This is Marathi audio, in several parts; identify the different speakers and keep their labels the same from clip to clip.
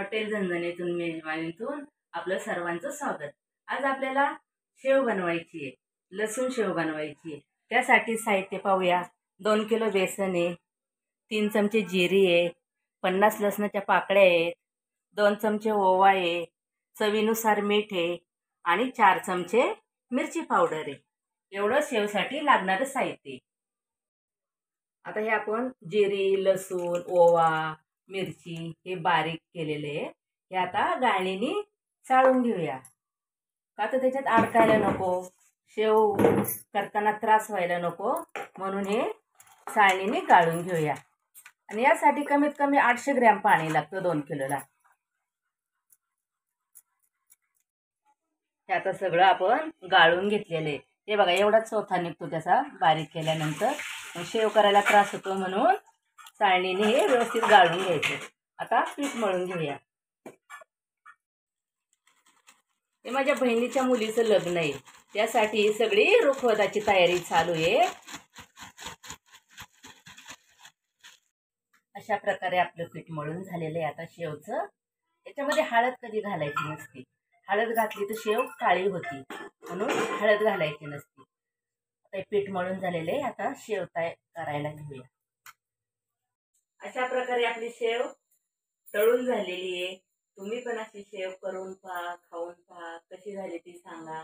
Speaker 1: हॉटेल झणझणीतून मेजवानीतून आपलं सर्वांचं स्वागत। आज आपल्याला शेव बनवायची आहे, लसूण शेव बनवायची आहे। त्यासाठी साहित्य पाहूया। 2 किलो बेसन आहे, 3 चमचे जिरे आहे, 50 लसणाच्या पाकळ्या आहेत, 2 चमचे ओवा आहे, चवीनुसार मीठ आहे आणि 4 चमचे मिरची पावडर आहे। एवढं शेवसाठी लागणारं साहित्य। आता हे आपण जिरे, लसूण, ओवा, मिरची हे बारीक केलेले हे आता गाळणीने चाळून घेऊया। का तर त्याच्यात अडकायला नको, शेव करताना त्रास व्हायला नको, म्हणून हे चाळणीने गाळून घेऊया। आणि यासाठी कमीत कमी 800 ग्रॅम पाणी लागतं 2 किलोला। हे आता सगळं आपण गाळून घेतलेले। हे बघा एवढा चौथा निघतो त्याचा बारीक केल्यानंतर। शेव करायला त्रास होतो म्हणून चाळणीने हे व्यवस्थित गाळून घ्यायचे। आता पीठ मळून घेऊया। हे माझ्या बहिणीच्या मुलीचं लग्न आहे, त्यासाठी सगळी रुखवताची तयारी चालू आहे। अशा प्रकारे आपलं पीठ मळून झालेलं आहे आता शेवचं। याच्यामध्ये हळद कधी घालायची नसते, हळद घातली तर शेव काळी होती, म्हणून हळद घालायची नसते। आता पीठ मळून झालेले आहे, आता शेव करायला घेऊया। अशा प्रकारे आपली शेव तळून झालेली आहे। तुम्ही पण अशी शेव करून पहा, खाऊन पहा, कशी झाली ती सांगा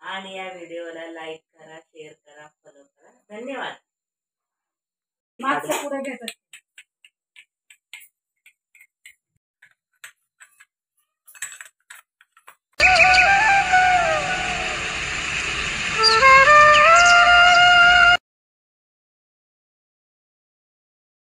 Speaker 1: आणि या व्हिडिओला लाईक करा, शेअर करा, फॉलो करा। धन्यवाद। मागचा पुढे घेतात।